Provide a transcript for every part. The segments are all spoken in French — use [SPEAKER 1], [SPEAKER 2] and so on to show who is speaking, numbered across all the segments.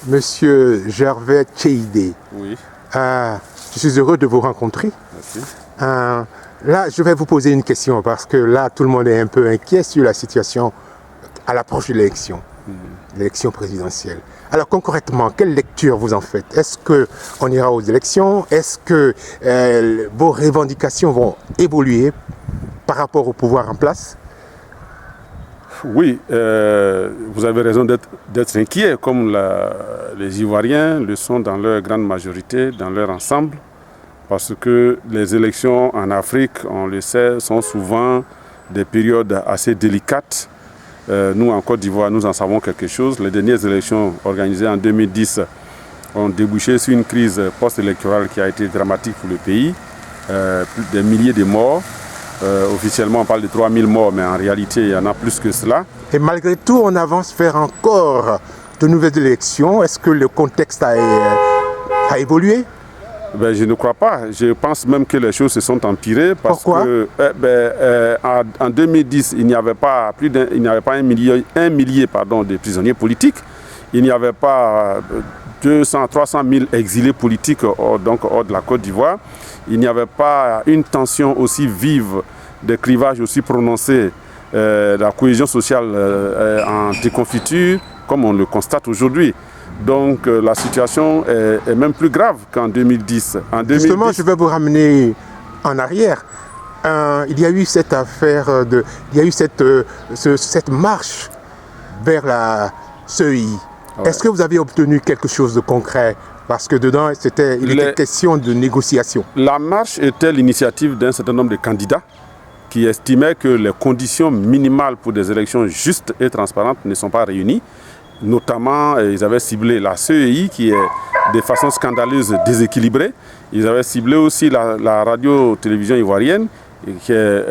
[SPEAKER 1] Monsieur Gervais Tcheidé.
[SPEAKER 2] Oui.
[SPEAKER 1] Je suis heureux de vous rencontrer.
[SPEAKER 2] Merci.
[SPEAKER 1] Là, je vais vous poser une question parce que là, tout le monde est un peu inquiet sur la situation à l'approche de l'élection, l'élection présidentielle. Alors concrètement, quelle lecture vous en faites? Est-ce qu'on ira aux élections? Est-ce que vos revendications vont évoluer par rapport au pouvoir en place?
[SPEAKER 2] Oui, vous avez raison d'être inquiet, comme les Ivoiriens le sont dans leur grande majorité, dans leur ensemble, parce que les élections en Afrique, on le sait, sont souvent des périodes assez délicates. Nous, en Côte d'Ivoire, nous en savons quelque chose. Les dernières élections organisées en 2010 ont débouché sur une crise post-électorale qui a été dramatique pour le pays, plus des milliers de morts. Officiellement, on parle de 3000 morts, mais en réalité, il y en a plus que cela.
[SPEAKER 1] Et malgré tout, on avance vers encore de nouvelles élections. Est-ce que le contexte a évolué?
[SPEAKER 2] Ben, je ne crois pas. Je pense même que les choses se sont empirées.
[SPEAKER 1] Pourquoi?
[SPEAKER 2] En 2010, il n'y avait pas un millier de prisonniers politiques. Il n'y avait pas 200, 300 000 exilés politiques hors de la Côte d'Ivoire. Il n'y avait pas une tension aussi vive, des clivages aussi prononcés, la cohésion sociale en déconfiture, comme on le constate aujourd'hui. Donc la situation est même plus grave qu'en 2010.
[SPEAKER 1] Justement, je vais vous ramener en arrière. Il y a eu cette affaire, il y a eu cette marche vers la CEI. Ouais. Est-ce que vous avez obtenu quelque chose de concret? Parce que dedans, il était question de négociation.
[SPEAKER 2] La marche était l'initiative d'un certain nombre de candidats qui estimaient que les conditions minimales pour des élections justes et transparentes ne sont pas réunies. Notamment, ils avaient ciblé la CEI qui est de façon scandaleuse déséquilibrée. Ils avaient ciblé aussi la radio-télévision ivoirienne qui est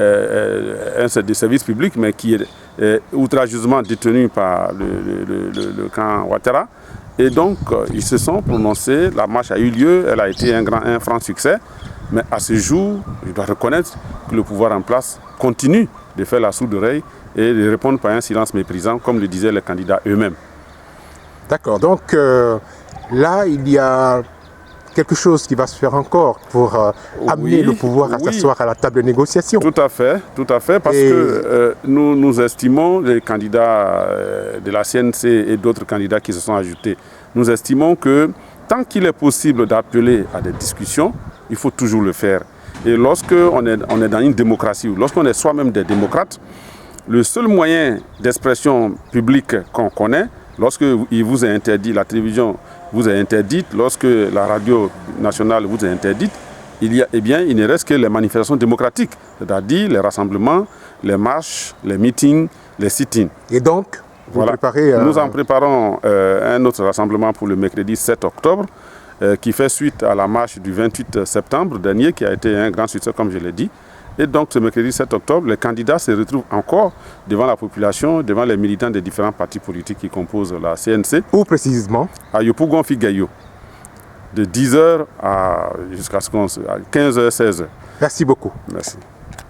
[SPEAKER 2] un des services publics mais qui est outrageusement détenu par le camp Ouattara. Et donc, ils se sont prononcés, la marche a eu lieu, elle a été un franc succès. Mais à ce jour, je dois reconnaître que le pouvoir en place continue de faire la sourde oreille et de répondre par un silence méprisant, comme le disaient les candidats eux-mêmes.
[SPEAKER 1] D'accord, donc là, il y a quelque chose qui va se faire encore pour amener le pouvoir à s'asseoir à la table de négociation.
[SPEAKER 2] Tout à fait, parce que nous estimons, les candidats de la CNC et d'autres candidats qui se sont ajoutés, nous estimons que tant qu'il est possible d'appeler à des discussions, il faut toujours le faire. Et lorsqu'on est dans une démocratie, ou lorsqu'on est soi-même des démocrates, le seul moyen d'expression publique qu'on connaît, lorsque il vous est interdit, la télévision vous est interdite, lorsque la radio nationale vous est interdite, il ne reste que les manifestations démocratiques, c'est-à-dire les rassemblements, les marches, les meetings, les sit-ins.
[SPEAKER 1] Et donc, vous préparez...
[SPEAKER 2] Nous en préparons un autre rassemblement pour le mercredi 7 octobre, qui fait suite à la marche du 28 septembre dernier, qui a été un grand succès, comme je l'ai dit. Et donc, ce mercredi 7 octobre, les candidats se retrouvent encore devant la population, devant les militants des différents partis politiques qui composent la CNC.
[SPEAKER 1] Où précisément?
[SPEAKER 2] À Yopougon-Figayo, de 10h jusqu'à 15h, 16h.
[SPEAKER 1] Merci beaucoup.
[SPEAKER 2] Merci.